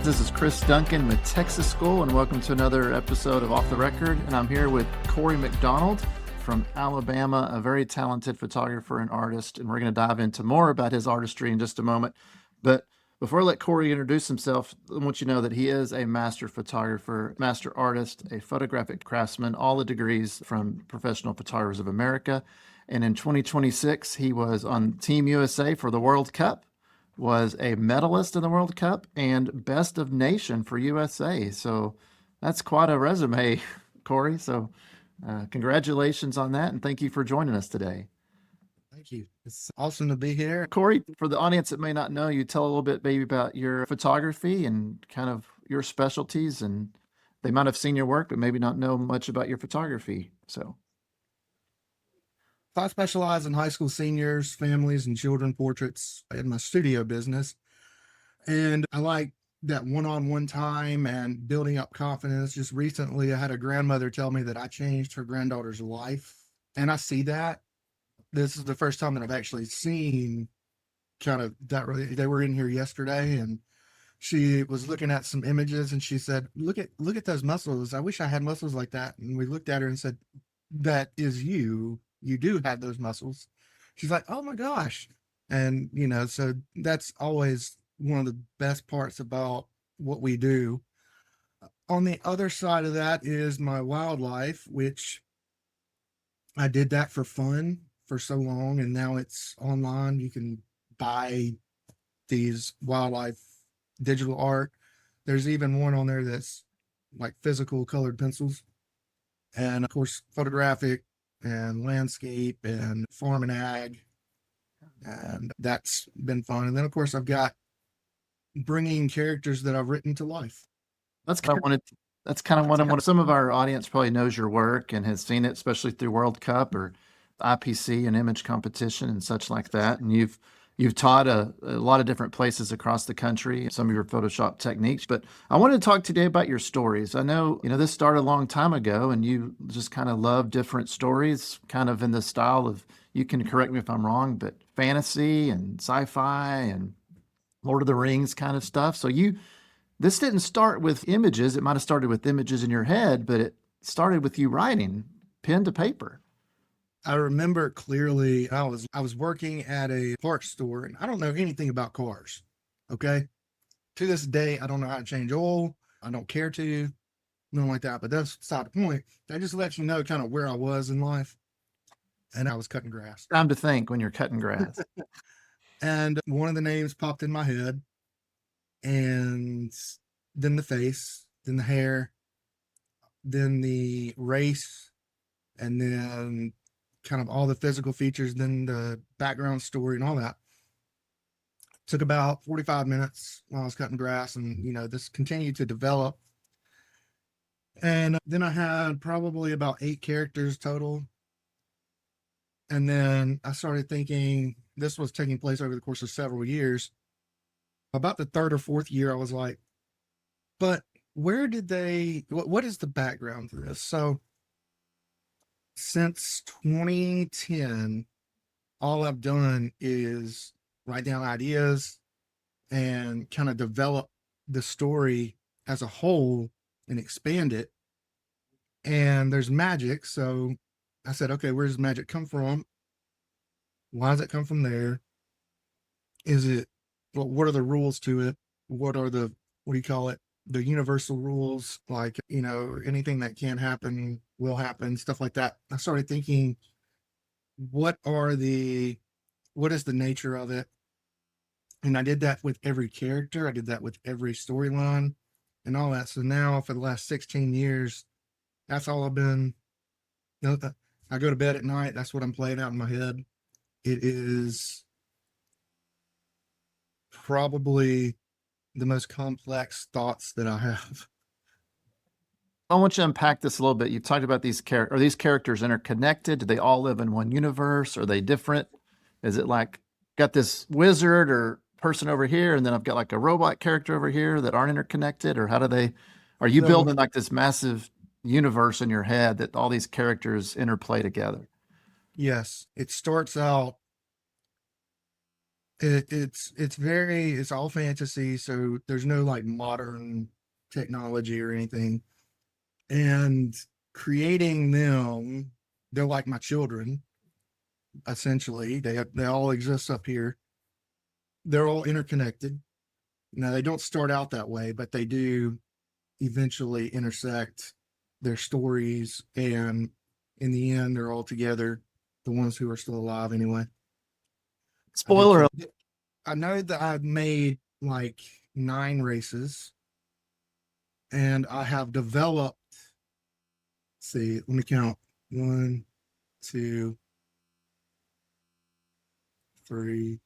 This is Chris Duncan with Texas School, and welcome to another episode of Off the Record. And I'm here with Corey McDonald from Alabama, a very talented photographer and artist. And we're going to dive into more about his artistry in just a moment. But before I let Corey introduce himself, I want you to know that he is a master photographer, master artist, a photographic craftsman, all the degrees from Professional Photographers of America. And in 2026, he was on Team USA for the World Cup, was a medalist in the World Cup, and best of nation for USA. So that's quite a resume, Corey. So congratulations on that, and thank you for joining us today. Thank you. It's awesome to be here. Corey, for the audience that may not know you, tell a little bit maybe about your photography and kind of your specialties, and they might have seen your work, but maybe not know much about your photography. So I specialize in high school seniors, families, and children portraits in my studio business. And I like that one-on-one time and building up confidence. Just recently, I had a grandmother tell me that I changed her granddaughter's life. And I see that. This is the first time that I've actually seen kind of that. Really, they were in here yesterday, and she was looking at some images, and she said, look at those muscles. I wish I had muscles like that. And we looked at her and said, that is you. You do have those muscles. She's like, oh my gosh. And, so that's always one of the best parts about what we do. On the other side of that is my wildlife, which I did that for fun for so long. And now it's online. You can buy these wildlife digital art. There's even one on there that's like physical colored pencils. And of course, photographic and landscape and farm and ag, and that's been fun. And then of course I've got bringing characters that I've written to life. That's kind of what some of our audience probably knows your work and has seen it, especially through World Cup or IPC and image competition and such like that. And you've taught a lot of different places across the country, some of your Photoshop techniques. But I wanted to talk today about your stories. I know, this started a long time ago, and you just kind of love different stories, kind of in the style of, you can correct me if I'm wrong, but fantasy and sci-fi and Lord of the Rings kind of stuff. So this didn't start with images. It might have started with images in your head, but it started with you writing pen to paper. I remember clearly I was working at a parts store, and I don't know anything about cars. Okay. To this day, I don't know how to change oil. I don't care to, nothing like that. But that's beside the point. That just lets you know kind of where I was in life. And I was cutting grass. Time to think when you're cutting grass. And one of the names popped in my head, and then the face, then the hair, then the race, and then kind of all the physical features, then the background story and all that. Took about 45 minutes while I was cutting grass, and this continued to develop. And then I had probably about 8 characters total. And then I started thinking, this was taking place over the course of several years. About the 3rd or 4th year, I was like, but where did what is the background to this? So since 2010, all I've done is write down ideas and kind of develop the story as a whole and expand it. And there's magic. So I said, okay, where does magic come from? Why does it come from there? What are the rules to it? What do you call it? The universal rules, like, anything that can happen will happen, stuff like that. I started thinking, what is the nature of it? And I did that with every character. I did that with every storyline and all that. So now for the last 16 years, that's all I've been, I go to bed at night. That's what I'm playing out in my head. It is probably the most complex thoughts that I have. I want you to unpack this a little bit. You talked about are these characters interconnected? Do they all live in one universe? Are they different? Is it like, got this wizard or person over here, and then I've got like a robot character over here that aren't interconnected? Or are you building like this massive universe in your head that all these characters interplay together? Yes. It starts out It's all fantasy, so there's no like modern technology or anything. And creating them, they're like my children, essentially. They all exist up here. They're all interconnected. Now they don't start out that way, but they do eventually intersect their stories, and in the end, they're all together. The ones who are still alive, anyway. Spoiler. I know that I've made like 9 races, and I have developed. See, let me count. 1, 2, 3.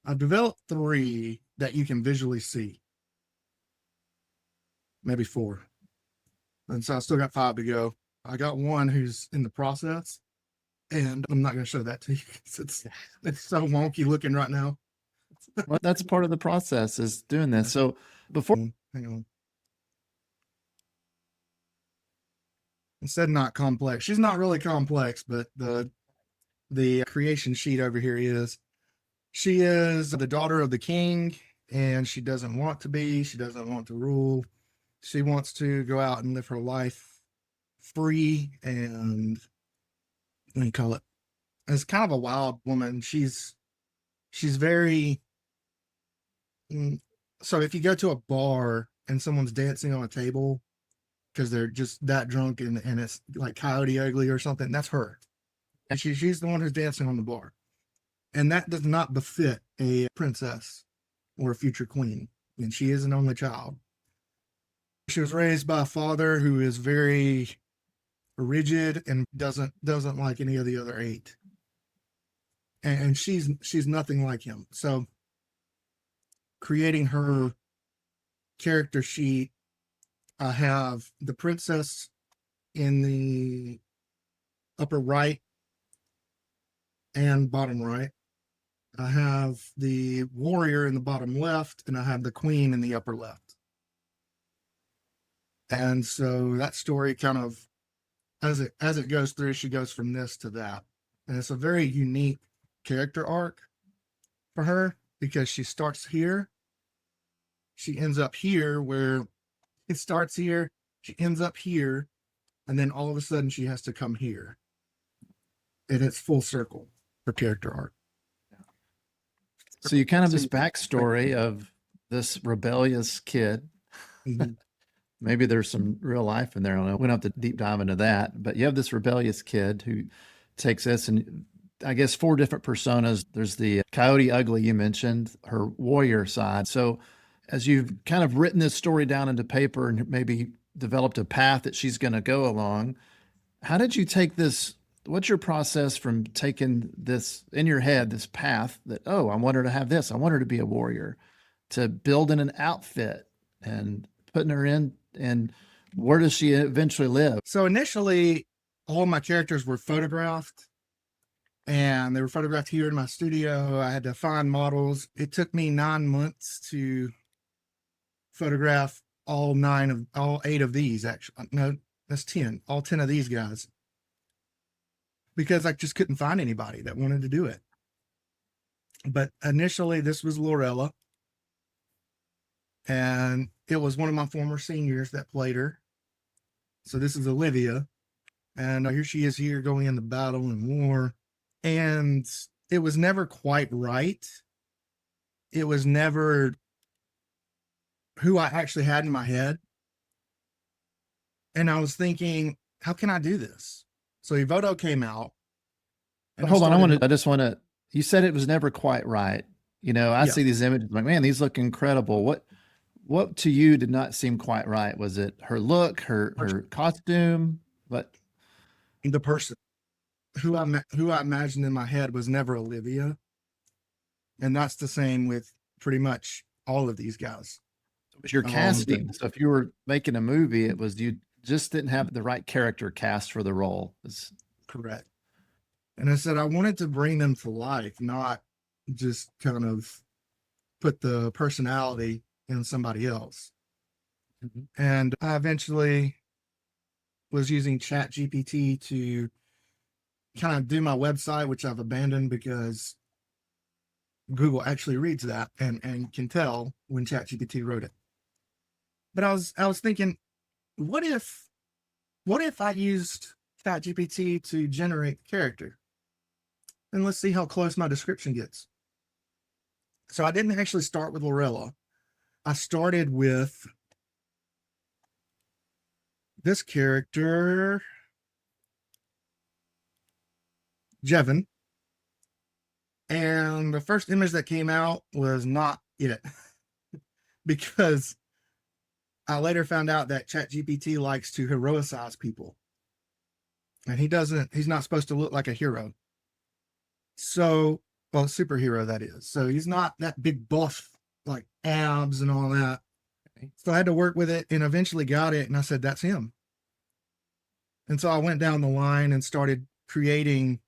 I've developed 3 that you can visually see. Maybe 4. And so I still got 5 to go. I got one who's in the process, and I'm not going to show that to you because it's so wonky looking right now. Well, that's part of the process, is doing this. So before, hang on. It said not complex. She's not really complex, but the creation sheet over here is. She is the daughter of the king, and she doesn't want to be. She doesn't want to rule. She wants to go out and live her life free, and what do you call it? It's kind of a wild woman. She's very. So if you go to a bar and someone's dancing on a table because they're just that drunk, and it's like Coyote Ugly or something, that's her. And she's the one who's dancing on the bar. And that does not befit a princess or a future queen. And she is an only child. She was raised by a father who is very rigid and doesn't like any of the other 8. And she's nothing like him. So creating her character sheet, I have the princess in the upper right and bottom right. I have the warrior in the bottom left, and I have the queen in the upper left. And so that story kind of, as it goes through, she goes from this to that. And it's a very unique character arc for her, because she starts here, she ends up here, where it starts here, she ends up here, and then all of a sudden she has to come here. And it's full circle for character arc. So you kind of this backstory of this rebellious kid. Mhm. Maybe there's some real life in there. I don't know. We don't have to deep dive into that, but you have this rebellious kid who takes this, and I guess 4 different personas. There's the Coyote Ugly you mentioned, her warrior side. So as you've kind of written this story down into paper and maybe developed a path that she's going to go along, how did you take this? What's your process from taking this in your head, this path that, oh, I want her to have this, I want her to be a warrior, to building an outfit and putting her in, and where does she eventually live? So initially, all my characters were photographed, and they were photographed here in my studio. I had to find models. It took me 9 months to photograph all 8 of these. Actually, no, that's 10. All 10 of these guys, because I just couldn't find anybody that wanted to do it. But initially, this was Lorella, and it was one of my former seniors that played her. So this is Olivia, and here she is here going into battle and war. And it was never quite right. It was never who I actually had in my head. And I was thinking, how can I do this? So Evoto came out. And hold on, I just want to, you said it was never quite right. You know, I see these images, I'm like, man, these look incredible. What to you did not seem quite right? Was it her look, her costume? What? The person who I imagined in my head was never Olivia. And that's the same with pretty much all of these guys. It was your casting. So if you were making a movie, it was, you just didn't have the right character cast for the role. It's correct. And I said, I wanted to bring them to life, not just kind of put the personality in somebody else. Mm-hmm. And I eventually was using ChatGPT to kind of do my website, which I've abandoned because Google actually reads that and can tell when ChatGPT wrote it. But I was thinking, what if I used ChatGPT to generate the character? And let's see how close my description gets. So I didn't actually start with Lorella. I started with this character, Jevin. And the first image that came out was not it because I later found out that ChatGPT likes to heroicize people. And he's not supposed to look like a hero. So, well, superhero, that is. So he's not that big buff, like abs and all that. So I had to work with it and eventually got it. And I said, that's him. And so I went down the line and started creating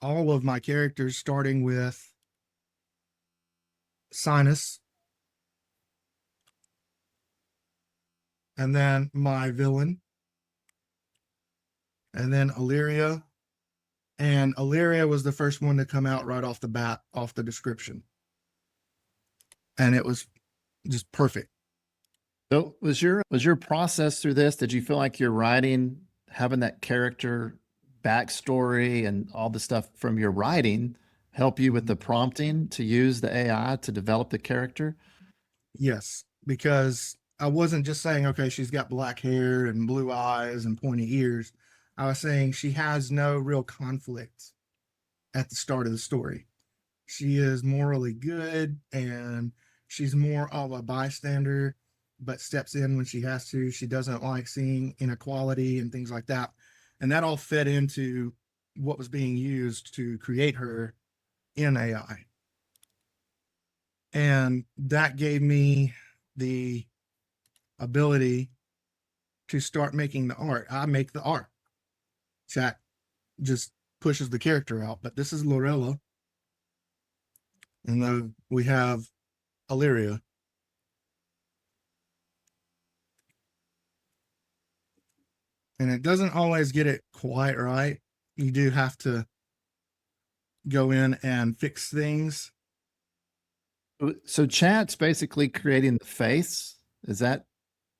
all of my characters, starting with Sinus, and then my villain, and then Illyria. And Illyria was the first one to come out right off the bat, off the description. And it was just perfect. So was your process through this? Did you feel like your writing, having that character backstory and all the stuff from your writing, help you with the prompting to use the AI to develop the character? Yes, because I wasn't just saying, okay, she's got black hair and blue eyes and pointy ears. I was saying she has no real conflict at the start of the story. She is morally good and she's more of a bystander, but steps in when she has to. She doesn't like seeing inequality and things like that. And that all fed into what was being used to create her in AI. And that gave me the ability to start making the art. I make the art. Chat just pushes the character out. But this is Lorella. And then we have Illyria. And it doesn't always get it quite right. You do have to go in and fix things. So chat's basically creating the face. Is that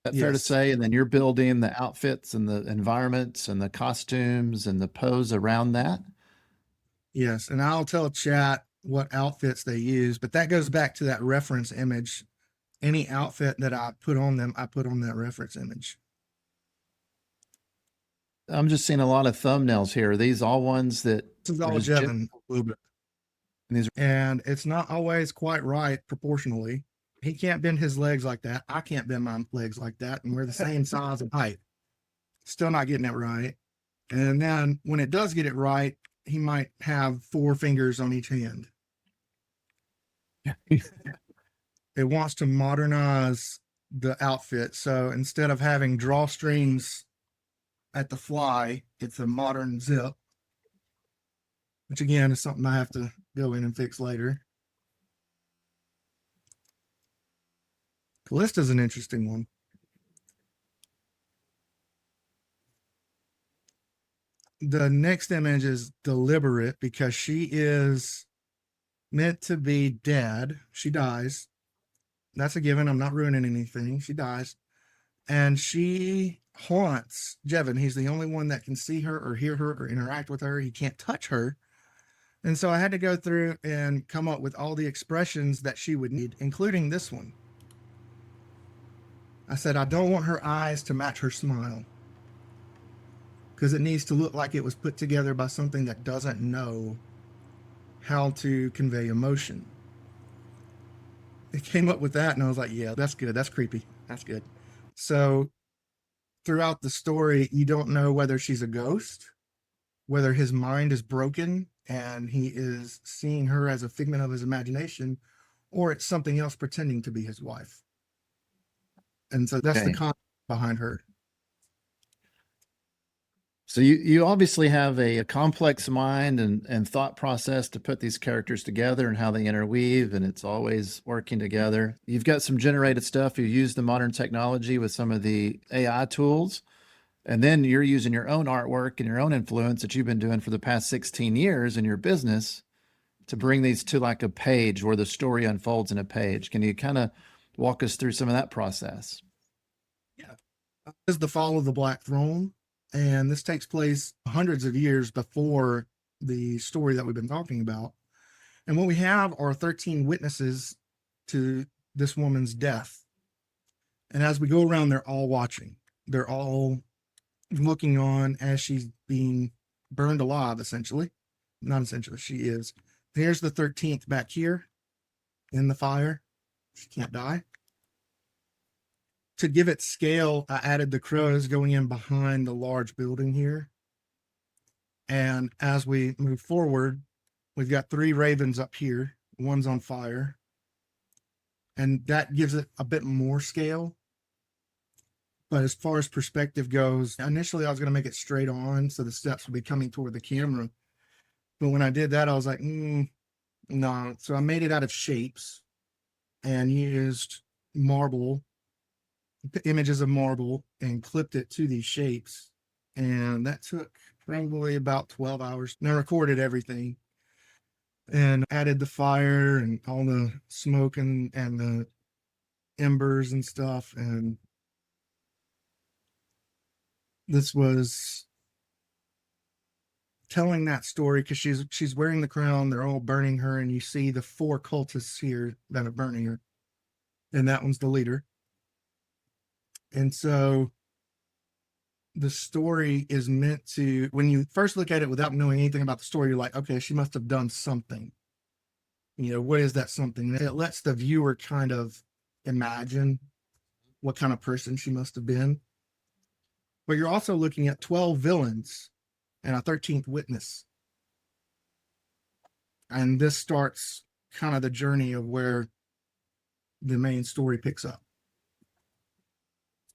fair to Yes. say? And then you're building the outfits and the environments and the costumes and the pose around that? Yes. And I'll tell chat what outfits they use, but that goes back to that reference image. Any outfit that I put on them, I put on that reference image. I'm just seeing a lot of thumbnails here. Are these all ones that This is are all just Jevin a little bit. and these And it's not always quite right proportionally. He can't bend his legs like that. I can't bend my legs like that. And we're the same size and height. Still not getting it right. And then when it does get it right, he might have 4 fingers on each hand. It wants to modernize the outfit. So instead of having drawstrings at the fly, it's a modern zip, which again is something I have to go in and fix later. Callista's an interesting one. The next image is deliberate because she is meant to be dead. She dies. That's a given. I'm not ruining anything. She dies. And she haunts Jevin. He's the only one that can see her or hear her or interact with her. He can't touch her. And so I had to go through and come up with all the expressions that she would need, including this one. I said, I don't want her eyes to match her smile because it needs to look like it was put together by something that doesn't know how to convey emotion. It came up with that, and I was like, yeah, that's good. That's creepy. That's good. So throughout the story, you don't know whether she's a ghost, whether his mind is broken and he is seeing her as a figment of his imagination, or it's something else pretending to be his wife. And so that's the concept behind her. So you obviously have a complex mind and thought process to put these characters together and how they interweave, and it's always working together. You've got some generated stuff. You use the modern technology with some of the AI tools, and then you're using your own artwork and your own influence that you've been doing for the past 16 years in your business to bring these to like a page where the story unfolds in a page. Can you kind of walk us through some of that process? Yeah. This is the fall of the Black Throne, and this takes place hundreds of years before the story that we've been talking about. And what we have are 13 witnesses to this woman's death. And as we go around, they're all watching. They're all looking on as she's being burned alive, essentially. Not essentially, she is. Here's the 13th back here in the fire. She can't die. To give it scale, I added the crows going in behind the large building here. And as we move forward, we've got 3 ravens up here. One's on fire. And that gives it a bit more scale. But as far as perspective goes, initially I was going to make it straight on, so the steps would be coming toward the camera. But when I did that, I was like, no. So I made it out of shapes and used marble, images of marble, and clipped it to these shapes. And that took probably about 12 hours. And I recorded everything and added the fire and all the smoke and the embers and stuff. And this was telling that story because she's wearing the crown. They're all burning her, and you see the 4 cultists here that are burning her, and that one's the leader. And so the story is meant to, when you first look at it without knowing anything about the story, you're like, okay, she must have done something. You know, what is that something? It lets the viewer kind of imagine what kind of person she must have been. But you're also looking at 12 villains and a 13th witness. And this starts kind of the journey of where the main story picks up.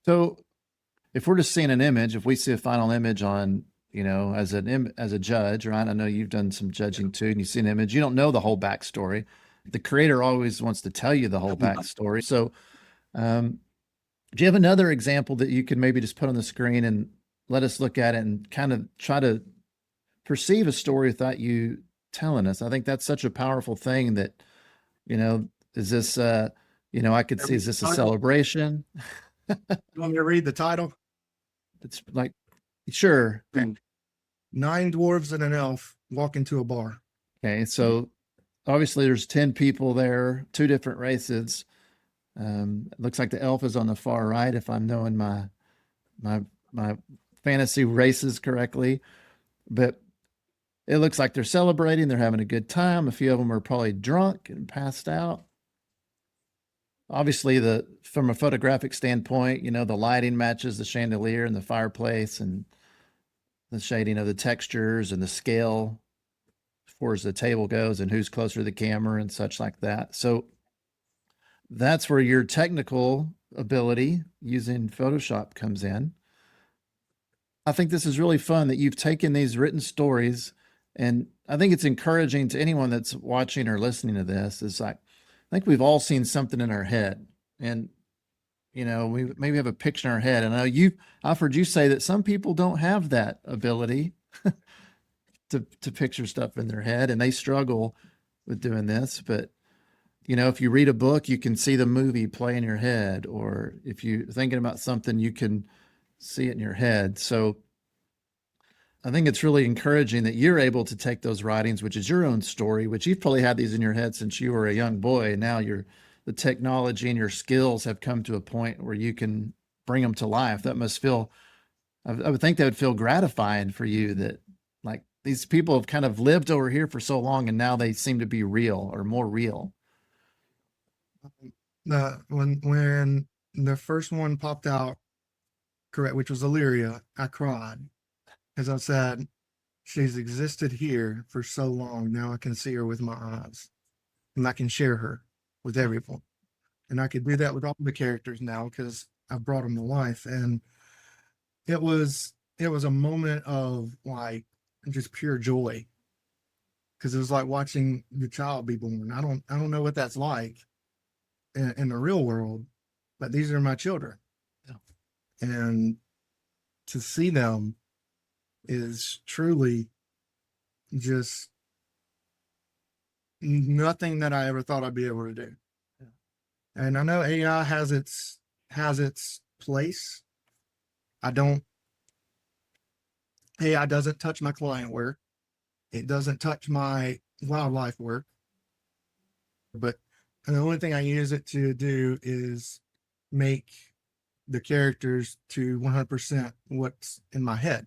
So if we're just seeing an image, if we see a final image on, you know, as a judge, right? I know you've done some judging too, and you see an image, you don't know the whole backstory. The creator always wants to tell you the whole backstory. So, do you have another example that you could maybe just put on the screen and let us look at it and kind of try to perceive a story without you telling us? I think that's such a powerful thing that, you know, is this, you know, I could see, is this a celebration? You want me to read the title? It's like, sure. 9 dwarves and an elf walk into a bar. Okay. So obviously there's 10 people there, 2 different races. It looks like the elf is on the far right, if I'm knowing my fantasy races correctly. But it looks like they're celebrating. They're having a good time. A few of them are probably drunk and passed out. Obviously, from a photographic standpoint, you know, the lighting matches the chandelier and the fireplace, and the shading of the textures and the scale as far as the table goes and who's closer to the camera and such like that. So that's where your technical ability using Photoshop comes in. I think this is really fun that you've taken these written stories, and I think it's encouraging to anyone that's watching or listening to this. Is like, I think we've all seen something in our head, and you know, we maybe have a picture in our head. And I know I've heard you say that some people don't have that ability to picture stuff in their head, and they struggle with doing this. But you know, if you read a book, you can see the movie play in your head, or if you're thinking about something, you can see it in your head. So I think it's really encouraging that you're able to take those writings, which is your own story, which you've probably had these in your head since you were a young boy. And now the technology and your skills have come to a point where you can bring them to life. That must feel, I would think that would feel gratifying for you, that like these people have kind of lived over here for so long and now they seem to be real or more real. When the first one popped out, correct, which was Illyria, I cried because I said, she's existed here for so long. Now I can see her with my eyes, and I can share her with everyone. And I could do that with all the characters now because I've brought them to life. And it was a moment of like just pure joy, because it was like watching the child be born. I don't know what that's like in the real world, but these are my children. Yeah. And to see them is truly just nothing that I ever thought I'd be able to do. Yeah. And I know AI has its place. I don't AI doesn't touch my client work. It doesn't touch my wildlife work. But the only thing I use it to do is make the characters to 100% what's in my head.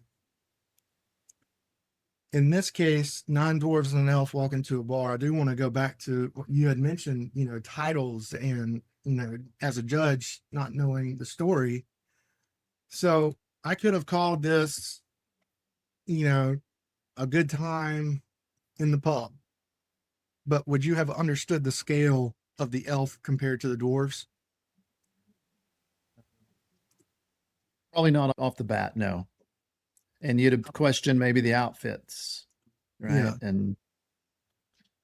In this case, nine dwarves and an elf walk into a bar. I do want to go back to what you had mentioned, titles and, as a judge, not knowing the story. So I could have called this, a good time in the pub. But would you have understood the scale of the elf compared to the dwarves? Probably not off the bat, no. And you'd have questioned maybe the outfits, right? Yeah.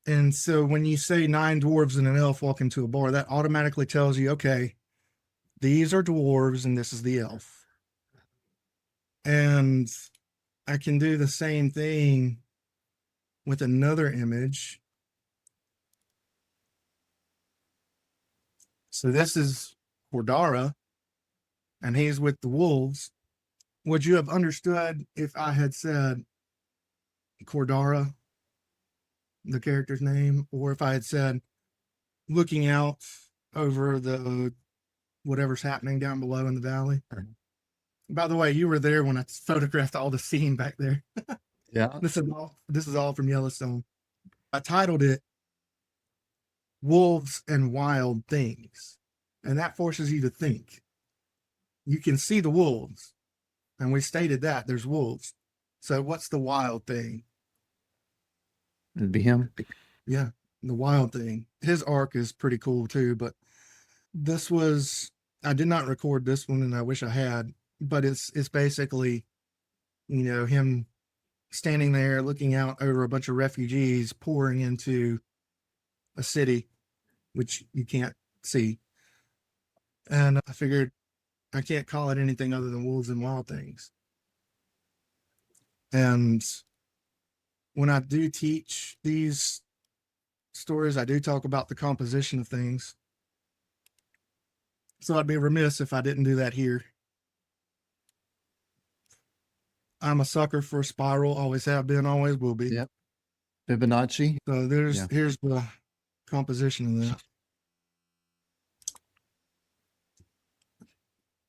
And so when you say nine dwarves and an elf walk into a bar, that automatically tells you, okay, these are dwarves and this is the elf. And I can do the same thing with another image. So this is Cordara, and he's with the wolves. Would you have understood if I had said Cordara, the character's name, or if I had said looking out over the whatever's happening down below in the valley? By the way, you were there when I photographed all the scene back there. Yeah. This is all from Yellowstone. I titled it Wolves and Wild Things, and that forces you to think. You can see the wolves, and we stated that there's wolves. So what's the wild thing? It'd be him. Yeah, the wild thing. His arc is pretty cool too, but I did not record this one, and I wish I had, but it's basically, him standing there looking out over a bunch of refugees pouring into a city, which you can't see. And I figured I can't call it anything other than wolves and wild things. And when I do teach these stories, I do talk about the composition of things. So I'd be remiss if I didn't do that here. I'm a sucker for a spiral, always have been, always will be. Yep. Fibonacci. So here's the composition of that.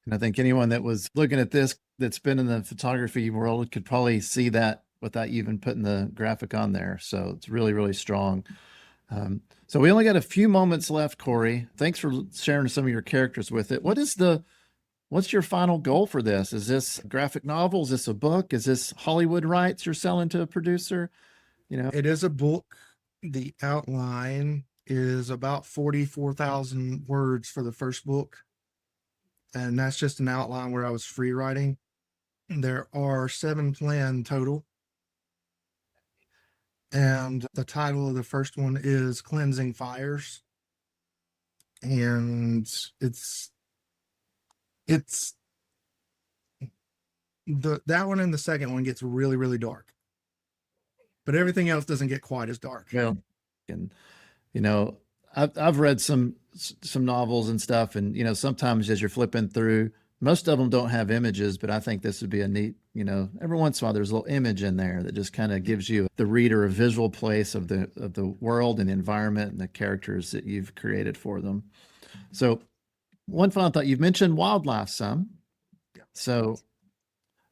And I think anyone that was looking at this that's been in the photography world could probably see that without even putting the graphic on there. So it's really, really strong. So we only got a few moments left, Corey. Thanks for sharing some of your characters with it. What's your final goal for this? Is this a graphic novel? Is this a book? Is this Hollywood rights you're selling to a producer? It is a book. The outline is about 44,000 words for the first book. And that's just an outline where I was free writing. There are 7 planned total. And the title of the first one is Cleansing Fires. And that one and the second one gets really, really dark. But everything else doesn't get quite as dark. Well, and I've read some novels and stuff, and sometimes as you're flipping through, most of them don't have images, but I think this would be a neat, every once in a while there's a little image in there that just kind of gives you, the reader, a visual place of the world and the environment and the characters that you've created for them. So one final thought, you've mentioned wildlife some. So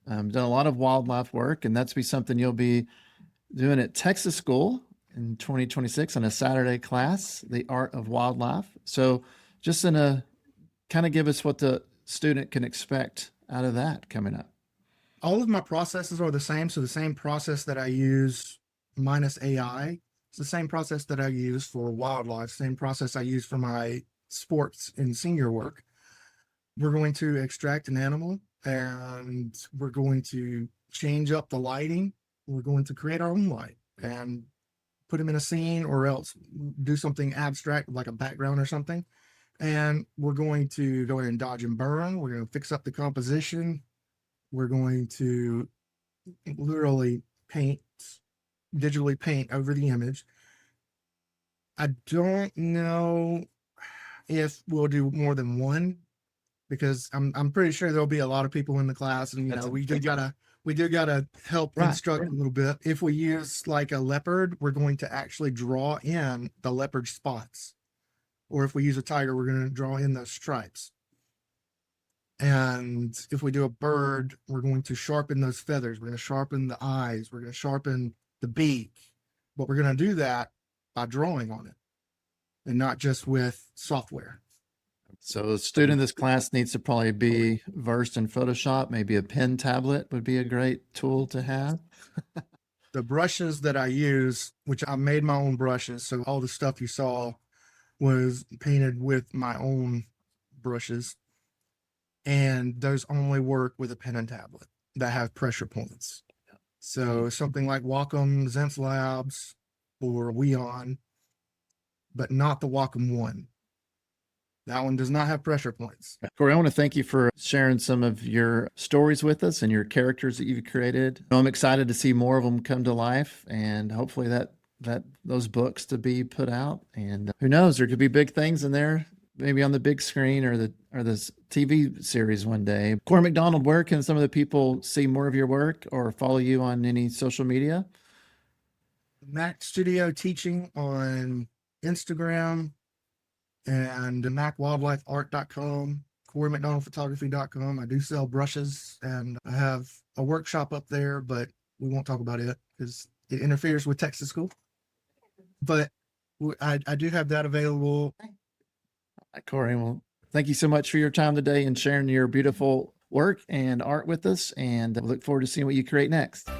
done a lot of wildlife work, and that's be something you'll be doing at Texas School in 2026 on a Saturday class, The Art of Wildlife. So just kind of give us what the student can expect out of that coming up. All of my processes are the same. So the same process that I use minus AI, it's the same process that I use for wildlife, same process I use for my sports and senior work. We're going to extract an animal and we're going to change up the lighting. We're going to create our own light and put them in a scene, or else do something abstract like a background or something. And we're going to go ahead and dodge and burn. We're going to fix up the composition. We're going to literally digitally paint over the image. I don't know if we'll do more than one, because I'm pretty sure there'll be a lot of people in the class, and That's we do gotta help Right. instruct a little bit. If we use like a leopard, we're going to actually draw in the leopard spots, or if we use a tiger, we're going to draw in those stripes. And if we do a bird, we're going to sharpen those feathers. We're going to sharpen the eyes. We're going to sharpen the beak. But we're going to do that by drawing on it, and not just with software. So a student in this class needs to probably be versed in Photoshop. Maybe a pen tablet would be a great tool to have. The brushes that I use, which I made my own brushes, so all the stuff you saw was painted with my own brushes, and those only work with a pen and tablet that have pressure points. So something like Wacom Zenth Labs or Weon, but not the Wacom One. That one does not have pressure points. Corey, I want to thank you for sharing some of your stories with us and your characters that you've created. I'm excited to see more of them come to life, and hopefully that those books to be put out. And who knows, there could be big things in there, maybe on the big screen or the TV series one day. Corey McDonald, where can some of the people see more of your work or follow you on any social media? Mac Studio Teaching on Instagram, and macwildlifeart.com, CoreyMcDonaldPhotography.com. I do sell brushes, and I have a workshop up there, but we won't talk about it because it interferes with Texas school. But I do have that available. Corey, well, thank you so much for your time today and sharing your beautiful work and art with us. And I look forward to seeing what you create next.